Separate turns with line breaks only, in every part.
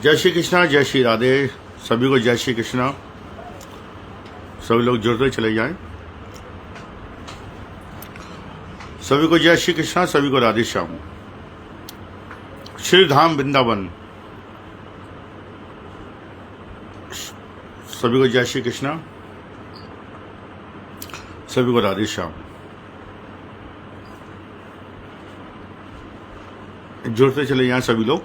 जय श्री कृष्णा, जय श्री राधे। सभी को जय श्री कृष्णा। सभी लोग जुड़ते चले जाएं। सभी को जय श्री कृष्णा, सभी को राधे श्याम। श्री धाम वृंदावन, सभी को जय श्री कृष्णा, सभी को राधे श्याम। जुड़ते चले जाएं सभी लोग।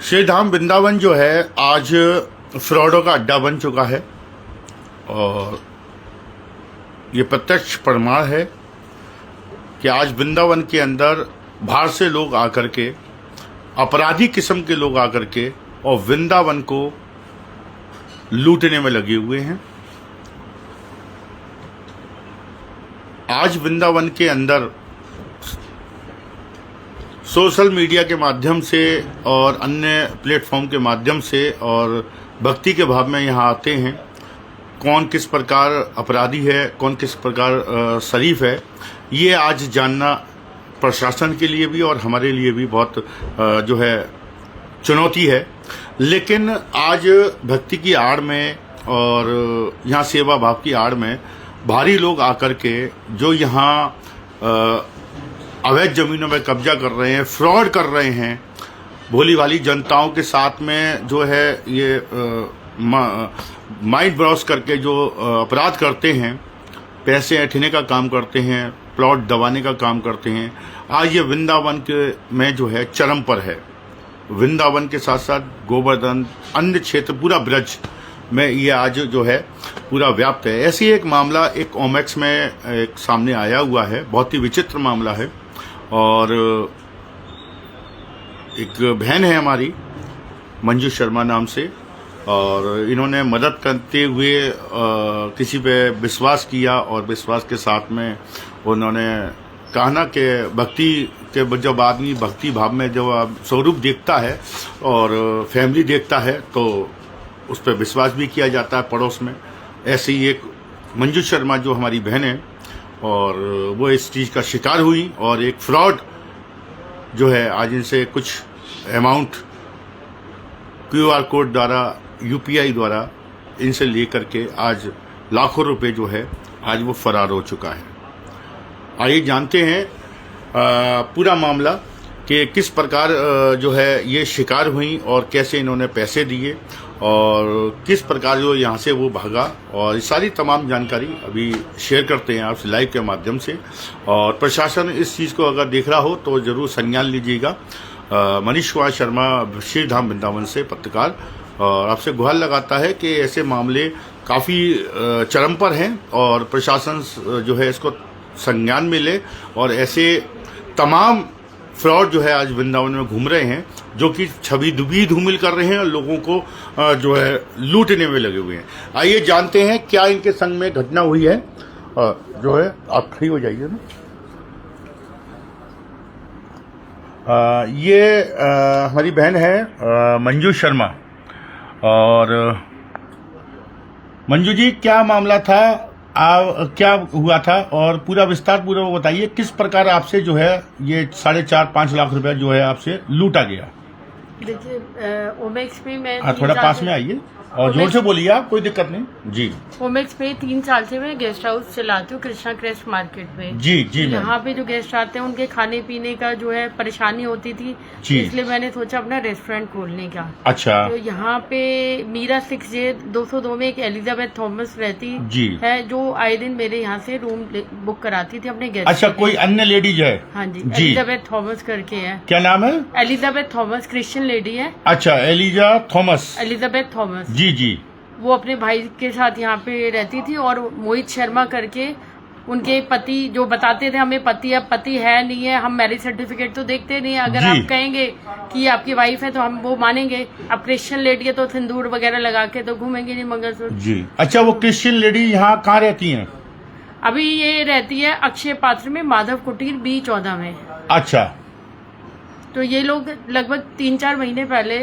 श्री धाम वृंदावन जो है आज फ्रॉडों का अड्डा बन चुका है और ये प्रत्यक्ष प्रमाण है कि आज वृंदावन के अंदर बाहर से लोग आकर के, अपराधी किस्म के लोग आकर के और वृंदावन को लूटने में लगे हुए हैं। आज वृंदावन के अंदर सोशल मीडिया के माध्यम से और अन्य प्लेटफॉर्म के माध्यम से और भक्ति के भाव में यहाँ आते हैं। कौन किस प्रकार अपराधी है, कौन किस प्रकार शरीफ है, ये आज जानना प्रशासन के लिए भी और हमारे लिए भी बहुत जो है चुनौती है। लेकिन आज भक्ति की आड़ में और यहाँ सेवा भाव की आड़ में भारी लोग आकर के जो यहाँ अवैध जमीनों में कब्जा कर रहे हैं, फ्रॉड कर रहे हैं, भोली भाली जनताओं के साथ में जो है ये माइंड ब्राउज करके जो अपराध करते हैं, पैसे ऐंठने का काम करते हैं, प्लॉट दबाने का काम करते हैं, आज ये वृंदावन के में जो है चरम पर है। वृंदावन के साथ साथ गोवर्धन, अन्य क्षेत्र, पूरा ब्रज में ये आज जो है पूरा व्याप्त है। ऐसी एक मामला एक ओमेक्स में एक सामने आया हुआ है, बहुत ही विचित्र मामला है। और एक बहन है हमारी मंजू शर्मा नाम से, और इन्होंने मदद करते हुए किसी पे विश्वास किया और विश्वास के साथ में उन्होंने कहा ना कि भक्ति के जब आदमी भक्ति भाव में जब स्वरूप देखता है और फैमिली देखता है तो उस पर विश्वास भी किया जाता है पड़ोस में। ऐसे ही एक मंजू शर्मा जो हमारी बहन है और वो इस चीज़ का शिकार हुई और एक फ्रॉड जो है आज इनसे कुछ अमाउंट QR कोड द्वारा, UPI द्वारा इनसे लेकर के आज लाखों रुपए जो है आज वो फरार हो चुका है। आइए जानते हैं पूरा मामला कि किस प्रकार जो है ये शिकार हुई और कैसे इन्होंने पैसे दिए और किस प्रकार जो यहाँ से वो भागा, और सारी तमाम जानकारी अभी शेयर करते हैं आपसे लाइव के माध्यम से। और प्रशासन इस चीज़ को अगर देख रहा हो तो ज़रूर संज्ञान लीजिएगा। मनीष कुमार शर्मा, श्री धाम वृंदावन से पत्रकार, और आपसे गुहार लगाता है कि ऐसे मामले काफ़ी चरम पर हैं और प्रशासन जो है इसको संज्ञान में ले और ऐसे तमाम फ्रॉड जो है आज वृंदावन में घूम रहे हैं जो कि छवि दुबी धूमिल कर रहे हैं और लोगों को जो है लूटने में लगे हुए हैं। आइए जानते हैं क्या इनके संग में घटना हुई है। जो है आप खड़ी हो जाइए ना। ये हमारी बहन है मंजू शर्मा। और मंजू जी, क्या मामला था, क्या हुआ था और पूरा विस्तार पूरा बताइए। किस प्रकार आपसे जो है ये 4.5-5 लाख रुपया जो है आपसे लूटा गया?
देखिए, ओमेक्स में मैं
थोड़ा पास में आइए और जोर से बोलिए आप, कोई दिक्कत नहीं जी।
ओमेक्स पे 3 साल से मैं गेस्ट हाउस चलाती हूँ कृष्णा क्रेस्ट मार्केट में।
जी जी।
यहाँ पे जो गेस्ट आते हैं उनके खाने पीने का जो है परेशानी होती थी, इसलिए मैंने सोचा अपना रेस्टोरेंट खोलने का।
अच्छा।
तो यहाँ पे मीरा 6J 202 में एक एलिजाबेथ थॉमस रहती है जो आए दिन मेरे यहाँ से रूम बुक कराती थी अपने गेस्ट।
अच्छा, कोई अन्य लेडीज है?
हाँ जी, एलिजाबेथ थॉमस करके है।
क्या नाम है?
एलिजाबेथ थॉमस, क्रिश्चियन लेडी है।
अच्छा, एलिजा थॉमस।
एलिजाबेथ थॉमस
जी जी।
वो अपने भाई के साथ यहाँ पे रहती थी और मोहित शर्मा करके उनके पति जो बताते थे हमें पति है नहीं है, हम मैरिज सर्टिफिकेट तो देखते नहीं है, अगर आप कहेंगे कि आपकी वाइफ है तो हम वो मानेंगे। अब क्रिश्चियन लेडी है तो सिंदूर वगैरह लगा के तो घूमेंगे नहीं मंगलसूत्र। जी।
अच्छा, वो क्रिश्चियन लेडी यहाँ कहाँ रहती हैं?
अभी ये रहती है अक्षय पात्र में, माधव कुटीर B14 में।
अच्छा।
तो ये लोग लगभग 3-4 महीने पहले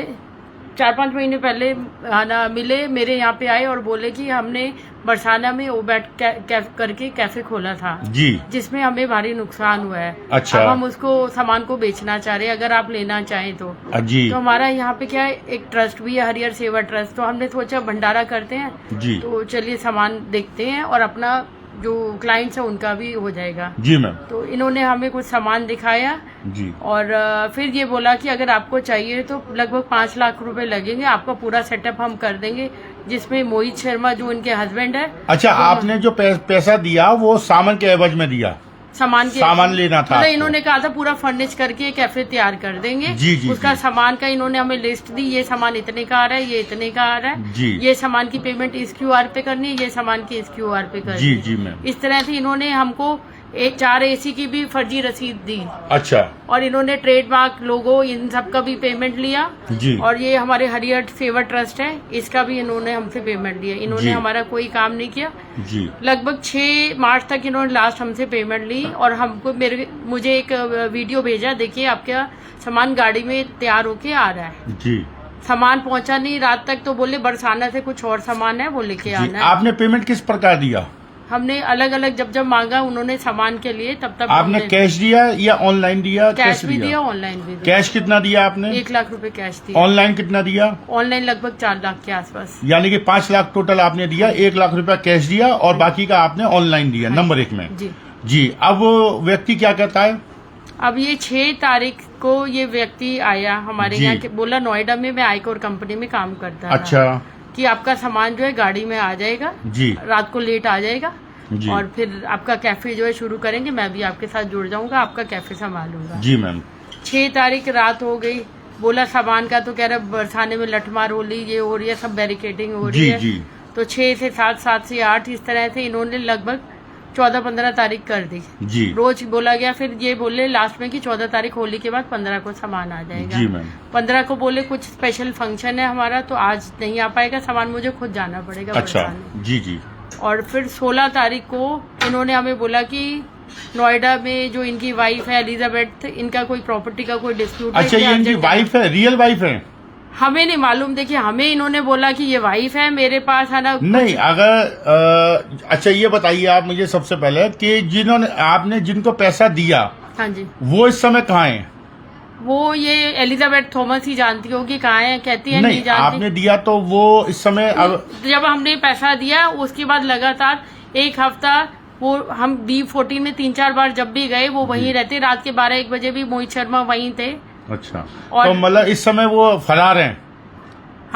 4-5 महीने पहले ना मिले, मेरे यहाँ पे आए और बोले कि हमने बरसाना में ओबैट करके कैफे खोला था
जी,
जिसमें हमें भारी नुकसान हुआ है।
अच्छा।
अब हम उसको सामान को बेचना चाह रहे हैं, अगर आप लेना चाहें तो।
जी,
तो हमारा यहाँ पे क्या है, एक ट्रस्ट भी है, हरियर सेवा ट्रस्ट, तो हमने सोचा भंडारा करते हैं
जी,
तो चलिए सामान देखते हैं और अपना जो क्लाइंट्स है उनका भी हो जाएगा।
जी मैम,
तो इन्होंने हमें कुछ सामान दिखाया
जी,
और फिर ये बोला कि अगर आपको चाहिए तो लगभग 5 लाख रुपए लगेंगे, आपका पूरा सेटअप हम कर देंगे, जिसमें मोहित शर्मा जो उनके हस्बैंड है।
अच्छा, आपने जो पैसा दिया वो सामान के एवज में दिया? सामान लेना था
मतलब
आपको।
इन्होंने कहा था पूरा फर्निश करके कैफे तैयार कर देंगे।
जी, जी,
उसका
जी।
सामान का इन्होंने हमें लिस्ट दी, ये सामान इतने का आ रहा है, ये इतने का आ रहा है,
जी।
ये सामान की पेमेंट इस क्यूआर पे करनी है, ये सामान की इस क्यूआर पे करनी
जी,
है।
जी मैम,
इस तरह से इन्होंने हमको 4 AC की भी फर्जी रसीद दी
अच्छा,
और इन्होंने ट्रेडमार्क, लोगो, इन सब का भी पेमेंट लिया।
जी,
और ये हमारे हरियर सेवा ट्रस्ट है, इसका भी इन्होंने हमसे पेमेंट लिया। इन्होंने
जी।
हमारा कोई काम नहीं किया।
जी,
लगभग 6 मार्च तक इन्होंने लास्ट हमसे पेमेंट ली और हमको मुझे एक वीडियो भेजा, देखिए आपका सामान गाड़ी में तैयार होके आ रहा है।
जी,
सामान पहुंचा नहीं रात तक, तो बोले बरसाना से कुछ और सामान है वो लेके
जी।
आना है।
आपने पेमेंट किस प्रकार दिया?
हमने अलग अलग जब मांगा उन्होंने सामान के लिए, तब
आपने कैश दिया या ऑनलाइन दिया?
कैश भी दिया, ऑनलाइन भी दिया।
कैश कितना दिया आपने?
1 लाख रुपए कैश दिया।
ऑनलाइन कितना दिया?
ऑनलाइन लगभग 4 लाख के आसपास।
यानी कि 5 लाख टोटल आपने दिया, 1 लाख रुपया कैश दिया और बाकी का आपने ऑनलाइन दिया, नंबर 1 में।
जी
जी, अब वो व्यक्ति क्या कहता है?
अब ये 6 तारीख को ये व्यक्ति आया हमारे
जी।
यहाँ के, बोला नोएडा में मैं आईकोर कंपनी में काम करता था,
अच्छा,
कि आपका सामान जो है गाड़ी में आ जाएगा,
जी,
रात को लेट आ जाएगा
जी,
और फिर आपका कैफे जो है शुरू करेंगे, मैं भी आपके साथ जुड़ जाऊंगा, आपका कैफे संभालूंगा।
जी मैम,
6 तारीख रात हो गई, बोला सामान का तो कह रहा बरसाने में लठमार हो रही, ये हो रही है, सब बैरिकेडिंग हो रही
जी,
है।
जी,
तो 6 से 7, 7 से 8 इस तरह से इन्होंने लगभग 14-15 तारीख कर दी।
जी,
रोज बोला गया, फिर ये बोले लास्ट में कि 14 तारीख होली के बाद 15 को सामान आ जाएगा।
जी मैम,
15 को बोले कुछ स्पेशल फंक्शन है हमारा, तो आज नहीं आ पाएगा सामान, मुझे खुद जाना पड़ेगा
अच्छा,
बरसाने।
जी, जी,
और फिर 16 तारीख को इन्होंने हमें बोला कि नोएडा में जो इनकी वाइफ है एलिजाबेथ, इनका कोई प्रॉपर्टी का कोई डिस्प्यूट है।
अच्छा, ये इनकी वाइफ है, रियल वाइफ है?
हमें नहीं मालूम, देखिए हमें इन्होंने बोला कि ये वाइफ है, मेरे पास है ना।
नहीं, अगर अच्छा ये बताइए आप मुझे सबसे पहले कि जिन्होंने आपने जिनको पैसा दिया
हाँ जी,
वो इस समय कहाँ है?
वो ये एलिजाबेथ थॉमस ही जानती होगी कहाँ है, कहती है नहीं जानती।
आपने दिया तो वो इस समय
जब हमने पैसा दिया उसके बाद लगातार 1 हफ्ता वो हम B14 में 3-4 बार जब भी गए वो वहीं रहते, रात के 12-1 बजे भी मोहित शर्मा वहीं थे।
अच्छा,
और
तो मतलब इस समय वो फरार हैं?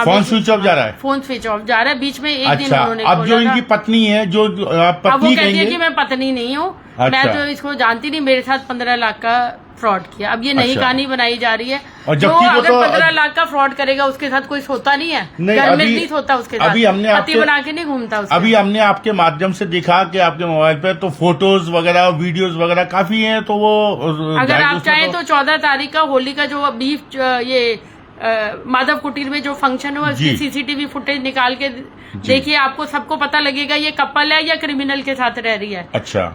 फोन स्विच ऑफ जा रहा है?
फोन स्विच ऑफ जा रहा है, बीच में एक दिन
अच्छा,
उन्होंने
अब जो
खोला
इनकी
था।
पत्नी है, जो
अब वो
पत्नी
कहती है कि
कहेंगे,
मैं पत्नी नहीं हूँ,
अच्छा।
मैं तो इसको जानती नहीं, मेरे साथ 15 लाख का फ्रॉड किया। अब ये नई
अच्छा।
कहानी बनाई जा रही है।
और
जो
जबकि वो
अगर
तो
15 लाख का फ्रॉड करेगा उसके साथ कोई सोता नहीं है,
नहीं,
घर में
अभी-
नहीं सोता उसके साथ,
अभी हमने
पति
आपके-
बना के नहीं घूमता उसके
अभी
साथ।
हमने आपके माध्यम से देखा कि आपके मोबाइल पे तो फोटोज वगैरह, वीडियोस वगैरह काफी हैं, तो वो
अगर आप
उसमें
चाहें तो 14 तारीख का होली का जो बीफ ये माधव कुटीर में जो फंक्शन हुआ उसकी
जी।
CCTV फुटेज निकाल के देखिए, आपको सबको पता लगेगा ये कपल है या क्रिमिनल के साथ रह रही है।
अच्छा,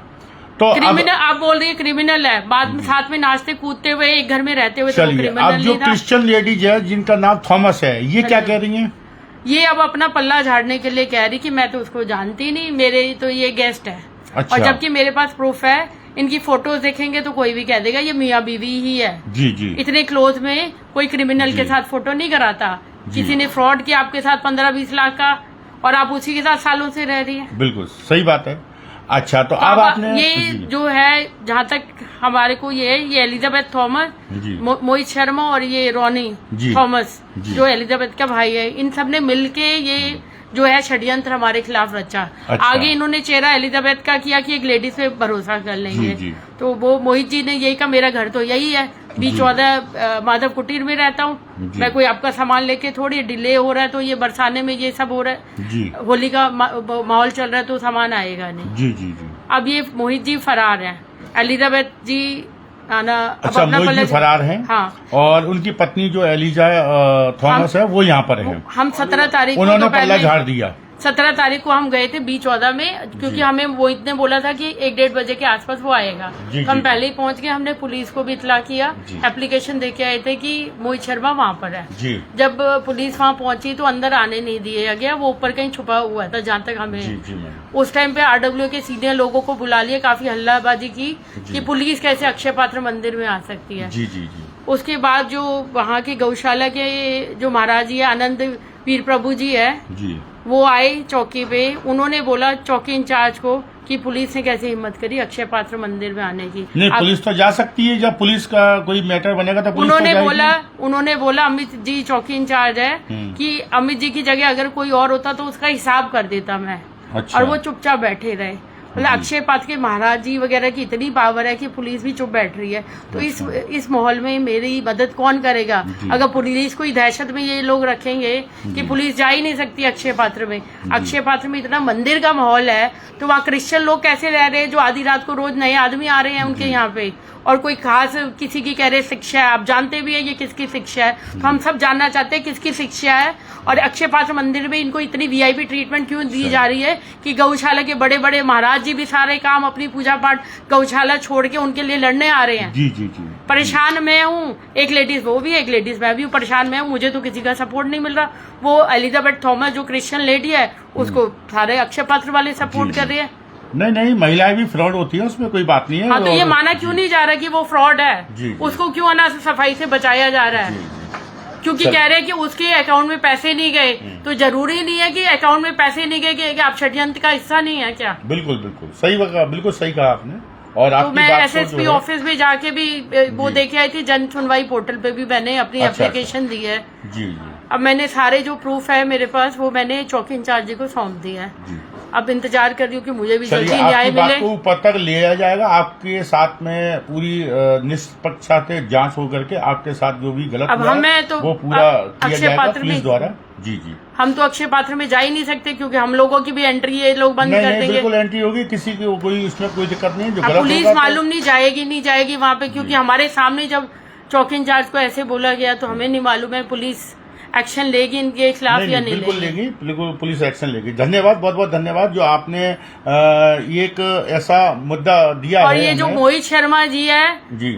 तो
क्रिमिनल
अब
आप बोल रही है क्रिमिनल है, बाद में साथ में नाचते कूदते हुए एक घर में रहते हुए तो वो
चलिए,
क्रिमिनल
अब जो
नहीं था।
क्रिश्चियन लेडीज है जिनका नाम थॉमस है, ये क्या कह रही हैं?
ये अब अपना पल्ला झाड़ने के लिए कह रही कि मैं तो उसको जानती नहीं, मेरे तो ये गेस्ट है।
अच्छा।
और जबकि मेरे पास प्रूफ है, इनकी फोटोज देखेंगे तो कोई भी कह देगा ये मियाँ बीवी ही है।
जी, जी,
इतने क्लोज में कोई क्रिमिनल
जी।
के साथ फोटो नहीं कराता।
जी।
किसी ने फ्रॉड किया आपके साथ 15-20 लाख का और आप उसी के साथ सालों से रह रही है।
बिल्कुल सही बात है। अच्छा, तो
तो
अब
अब
आपने
ये
जी,
जो है, जहाँ तक हमारे को ये है, ये एलिजाबेथ थॉमस,
जी,
मोहित शर्मा और ये रॉनी
जी।
थॉमस
जी।
जो एलिजाबेथ का भाई है, इन सब ने मिलके ये जो है षड्यंत्र हमारे खिलाफ रचा।
अच्छा।
आगे इन्होंने चेहरा एलिजाबेथ का किया कि एक लेडीज पे भरोसा कर लेंगे।
जी, जी।
तो वो मोहित जी ने यही कहा, मेरा घर तो यही है, B14 माधव कुटीर में रहता हूँ,
जी।
मैं कोई आपका सामान लेके थोड़ी, डिले हो रहा है तो ये बरसाने में ये सब हो रहा है,
जी,
होली का माहौल चल रहा है तो सामान आएगा नहीं।
जी, जी, जी।
अब ये मोहित जी फरार हैं, एलिजाबेथ जी आना अब
अच्छा,
अपना
मोहित जी
पल्ला-
फरार हैं।
हाँ,
और उनकी पत्नी जो एलिजा थॉमस है वो यहाँ पर है।
हम 17 तारीख को
उन्होंने
दोपहर
पल्ला
में-
झाड़ दिया।
17 तारीख को हम गए थे B14 में, क्योंकि हमें वो इतने बोला था कि 1-1:30 बजे के आसपास वो आएगा। तो हम पहले ही पहुंच गए, हमने पुलिस को भी इतला किया, एप्लीकेशन देके आए थे कि मोहित शर्मा वहाँ पर है। जब पुलिस वहाँ पहुंची तो अंदर आने नहीं दिया गया, वो ऊपर कहीं छुपा हुआ था जहाँ तक हमें। उस टाइम पे RW के सीनियर लोगों को बुला लिया, काफी हल्लाबाजी की कि पुलिस कैसे अक्षय पात्र मंदिर में आ सकती है। उसके बाद जो वहाँ के गौशाला के जो महाराज जी है, आनंद वीर प्रभु जी है, वो आए चौकी पे। उन्होंने बोला चौकी इंचार्ज को कि पुलिस ने कैसे हिम्मत करी अक्षय पात्र मंदिर में आने की।
नहीं, पुलिस तो जा सकती है, जब पुलिस का कोई मैटर बनेगा तो पुलिस
उन्होंने बोला अमित जी चौकी इंचार्ज है कि अमित जी की जगह अगर कोई और होता तो उसका हिसाब कर देता मैं। और वो चुपचाप बैठे रहे। मतलब अक्षय पात्र के महाराज जी वगैरह की इतनी पावर है कि पुलिस भी चुप बैठ रही है। तो इस माहौल में मेरी मदद कौन करेगा? अगर पुलिस को दहशत में ये लोग रखेंगे कि पुलिस जा ही नहीं सकती अक्षय पात्र में। अक्षय पात्र में इतना मंदिर का माहौल है, तो वहाँ क्रिश्चियन लोग कैसे रह रहे हैं जो आधी रात को रोज नए आदमी आ रहे हैं उनके यहाँ पे, और कोई खास किसी की कह रहे शिक्षा है। आप जानते भी है ये किसकी शिक्षा है, तो हम सब जानना चाहते हैं किसकी शिक्षा है। और अक्षय पात्र मंदिर में इनको इतनी VIP ट्रीटमेंट क्यों दी जा रही है कि गौशाला के बड़े बड़े महाराज जी भी सारे काम अपनी पूजा पाठ गौशाला छोड़ के उनके लिए लड़ने आ रहे हैं। जी। परेशान मैं हूँ, एक लेडीज वो भी, एक लेडीज मैं भी हूँ, परेशान मैं हूँ। मुझे तो किसी का सपोर्ट नहीं मिल रहा। वो एलिजाबेथ थॉमस जो क्रिश्चियन लेडी है, उसको सारे अक्षय पात्र वाले सपोर्ट कर रहे हैं।
नहीं, महिलाएं भी फ्रॉड होती है, उसमें कोई बात नहीं है।
हाँ, तो ये माना क्यों नहीं जा रहा कि वो फ्रॉड है? उसको क्यों अना सफाई से बचाया जा रहा है? क्योंकि कह रहे हैं कि उसके अकाउंट में पैसे नहीं गए, तो जरूरी नहीं है कि अकाउंट में पैसे नहीं गए कि आप षड्यंत्र का हिस्सा नहीं है क्या? बिल्कुल सही कहा आपने। और तो मैं SSP ऑफिस में जाके भी वो देखे आई थी, जन सुनवाई पोर्टल पे भी मैंने अपनी एप्लीकेशन दी है। अब मैंने सारे जो प्रूफ है मेरे पास वो मैंने चौकी इंचार्ज जी को सौंप दिया है। अब इंतजार कर रही हूँ कि मुझे भी जल्दी न्याय मिले। आपको ऊपर तक लिया जाएगा, आपके साथ में पूरी निष्पक्षता जांच होकर के आपके साथ जो भी गलत हुआ है तो वो पूरा किया जाएगा पुलिस द्वारा। जी। हम तो अक्षय पात्र में जा ही नहीं सकते क्योंकि हम लोगों की भी एंट्री ये लोग बंद कर देंगे। बिल्कुल एंट्री होगी, किसी की कोई इसमें कोई दिक्कत नहीं है। जो गलत पुलिस मालूम नहीं जाएगी वहाँ पे, क्योंकि हमारे सामने जब चौकी इंचार्ज को ऐसे बोला गया तो हमें नहीं मालूम है पुलिस एक्शन लेगी इनके खिलाफ या नहीं लेगी। बिल्कुल पुलिस एक्शन लेगी। धन्यवाद, बहुत बहुत धन्यवाद जो आपने एक ऐसा मुद्दा दिया और है। ये जो मोहित शर्मा जी है,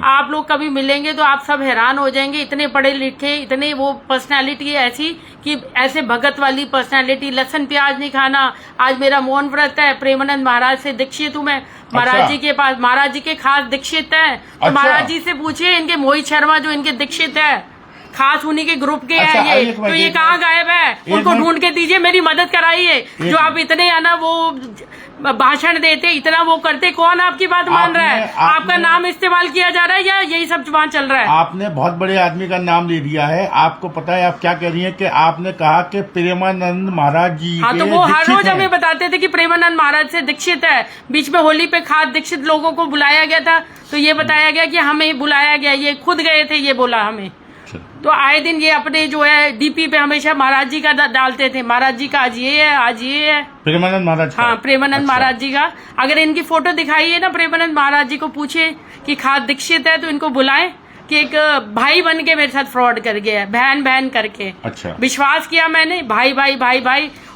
आप लोग कभी मिलेंगे तो आप सब हैरान हो जाएंगे। इतने पढ़े लिखे, इतने वो पर्सनालिटी है ऐसी कि ऐसे भगत वाली पर्सनालिटी, लहसुन प्याज नहीं खाना। आज मेरा मौन व्रत है, प्रेमानंद महाराज से दीक्षित हूँ मैं। महाराज जी के पास, महाराज जी के खास दीक्षित है, तो महाराज जी से पूछिए इनके मोहित शर्मा जो इनके दीक्षित है, खास उन्हीं के ग्रुप के हैं ये। तो ये कहाँ गायब है? उनको ढूंढ के दीजिए, मेरी मदद कराइए। जो आप इतने है ना वो भाषण देते, इतना वो करते, कौन आपकी बात मान रहा है? आपका नाम इस्तेमाल किया जा रहा है या यही सब वहाँ चल रहा है? आपने बहुत बड़े आदमी का नाम ले दिया है। आपको पता है आप क्या कह रही हैं कि आपने कहा कि प्रेमानंद महाराज जी। हाँ, तो वो हर रोज हमें बताते थे कि प्रेमानंद महाराज से दीक्षित है। बीच में होली पे खास दीक्षित लोगों को बुलाया गया था, तो ये बताया गया कि हमें बुलाया गया, ये खुद गए थे, ये बोला हमें। तो आए दिन ये अपने जो है DP पे हमेशा महाराज जी का डालते थे, महाराज जी का आज ये है, आज ये है, प्रेमानंद महाराज। हाँ, प्रेमानंद महाराज जी का। अगर इनकी फोटो दिखाइए ना, प्रेमानंद महाराज जी को पूछे कि खास दीक्षित है तो इनको बुलाएं कि एक भाई बन के मेरे साथ फ्रॉड कर गया है, बहन करके। अच्छा। विश्वास किया मैंने, भाई,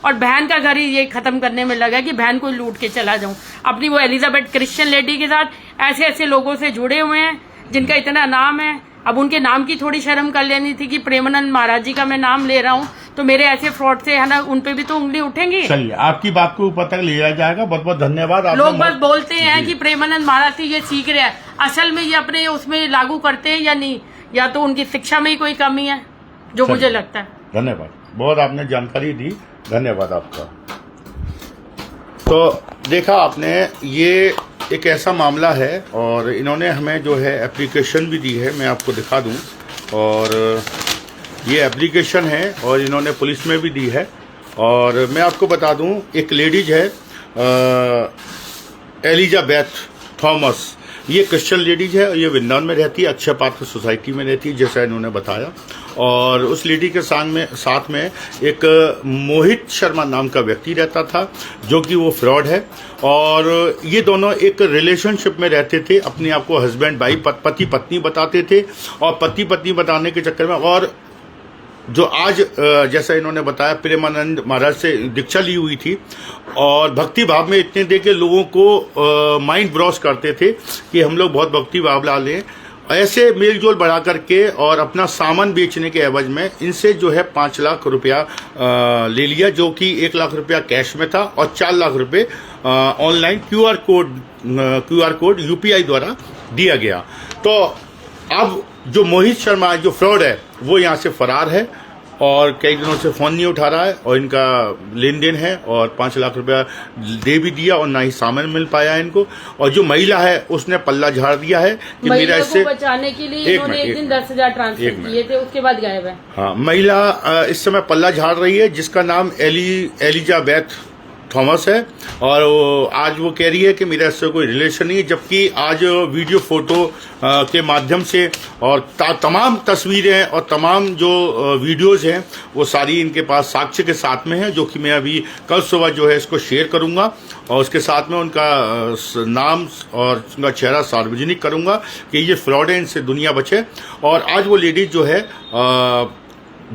और बहन का घर ही ये खत्म करने में लगा कि बहन को लूट के चला जाऊं। अपनी वो एलिजाबेथ क्रिश्चियन लेडी के साथ ऐसे लोगों से जुड़े हुए हैं जिनका इतना नाम है। अब उनके नाम की थोड़ी शर्म कर लेनी थी कि प्रेमानंद महाराज जी का मैं नाम ले रहा हूँ, तो मेरे ऐसे फ्रॉड से है ना उन पे भी तो उंगली उठेंगी। चलिए, आपकी बात को ऊपर तक लिया जाएगा। बहुत बहुत धन्यवाद। लोग बस बोलते हैं कि प्रेमानंद महाराज से ये सीख रहे हैं, असल में ये अपने उसमें लागू करते हैं या नहीं, या तो उनकी शिक्षा में ही कोई कमी है, जो मुझे लगता है। धन्यवाद, बहुत आपने जानकारी दी, धन्यवाद आपका। तो देखा आपने, ये एक ऐसा मामला है और इन्होंने हमें जो है एप्लीकेशन भी दी है, मैं आपको दिखा दूं। और ये एप्लीकेशन है और इन्होंने पुलिस में भी दी है। और मैं आपको बता दूं, एक लेडीज है एलिजाबेथ थॉमस, ये क्रिश्चियन लेडीज है, ये वृंदावन में रहती है, अक्षय पात्र सोसाइटी में रहती है जैसा इन्होंने बताया। और उस लेडी के साथ में एक मोहित शर्मा नाम का व्यक्ति रहता था जो कि वो फ्रॉड है। और ये दोनों एक रिलेशनशिप में रहते थे, अपने आप को हस्बैंड वाइफ, पति पत्नी बताते थे। और पति पत्नी बताने के चक्कर में और
जो आज जैसा इन्होंने बताया प्रेमानंद महाराज से दीक्षा ली हुई थी और भक्ति भाव में इतने दे के लोगों को माइंड ब्रॉस करते थे कि हम लोग बहुत भक्ति भाव ला लें। ऐसे मेलजोल बढ़ा करके और अपना सामान बेचने के एवज में इनसे जो है 5 लाख रुपया ले लिया, जो कि 1 लाख रुपया कैश में था और 4 लाख रुपये ऑनलाइन क्यूआर कोड यूपीआई द्वारा दिया गया। तो अब जो मोहित शर्मा जो फ्रॉड है वो यहाँ से फरार है और कई दिनों से फोन नहीं उठा रहा है और इनका लेन देन है और 5 लाख रुपया दे भी दिया और ना ही सामान मिल पाया इनको। और जो महिला है उसने पल्ला झाड़ दिया है कि मेरा इससे
बचाने के लिए इन्होंने एक दिन 10,000 ट्रांसफर किए थे, उसके बाद गायब है।
हाँ, महिला इस समय पल्ला झाड़ रही है जिसका नाम एलिजाबेथ थॉमस है और आज वो कह रही है कि मेरा इससे कोई रिलेशन नहीं है, जबकि आज वीडियो फोटो के माध्यम से और तमाम तस्वीरें और तमाम जो वीडियोस हैं वो सारी इनके पास साक्ष्य के साथ में है, जो कि मैं अभी कल सुबह जो है इसको शेयर करूंगा और उसके साथ में उनका नाम और उनका चेहरा सार्वजनिक करूंगा कि ये फ्रॉड है, इनसे दुनिया बचे। और आज वो लेडीज जो है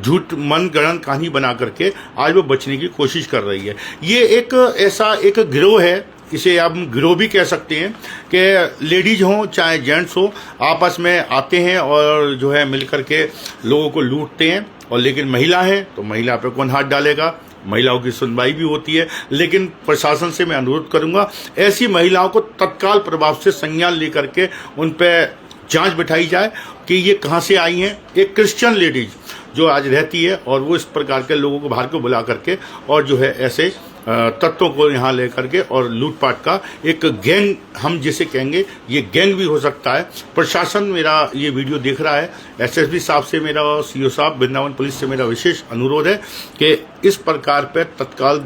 झूठ मन गढ़ंत कहानी बना करके आज वो बचने की कोशिश कर रही है। ये एक ऐसा एक गिरोह है, इसे आप गिरोह भी कह सकते हैं कि लेडीज हों चाहे जेंट्स हो आपस में आते हैं और जो है मिल करके लोगों को लूटते हैं। और लेकिन महिला है तो महिला पे कौन हाथ डालेगा, महिलाओं की सुनवाई भी होती है। लेकिन प्रशासन से मैं अनुरोध करूंगा ऐसी महिलाओं को तत्काल प्रभाव से संज्ञान लेकर के उन पर जांच बिठाई जाए कि ये कहाँ से आई हैं। एक क्रिश्चियन लेडीज जो आज रहती है और वो इस प्रकार के लोगों को बाहर को बुला करके और जो है ऐसे तत्वों को यहाँ ले करके और लूटपाट का एक गैंग हम जिसे कहेंगे, ये गैंग भी हो सकता है। प्रशासन मेरा ये वीडियो देख रहा है, एसएसपी साहब से मेरा और सीओ साहब वृंदावन पुलिस से मेरा विशेष अनुरोध है कि इस प्रकार पर तत्काल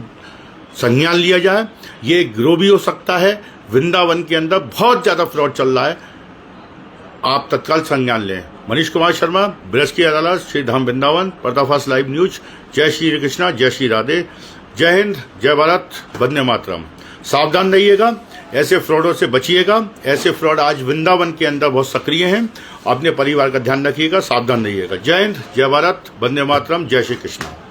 संज्ञान लिया जाए। ये गिरोह भी हो सकता है, वृंदावन के अंदर बहुत ज़्यादा फ्रॉड चल रहा है, आप तत्काल संज्ञान लें। मनीष कुमार शर्मा, ब्रज की अदालत, श्री धाम वृंदावन, पर्दाफाश लाइव न्यूज। जय श्री कृष्णा, जय श्री राधे, जय हिंद, जय भारत, वंदे मातरम। सावधान रहिएगा, ऐसे फ्रॉडों से बचिएगा। ऐसे फ्रॉड आज वृंदावन के अंदर बहुत सक्रिय हैं। अपने परिवार का ध्यान रखिएगा, सावधान रहिएगा। जय हिंद, जय भारत, वंदे मातरम, जय श्री कृष्णा।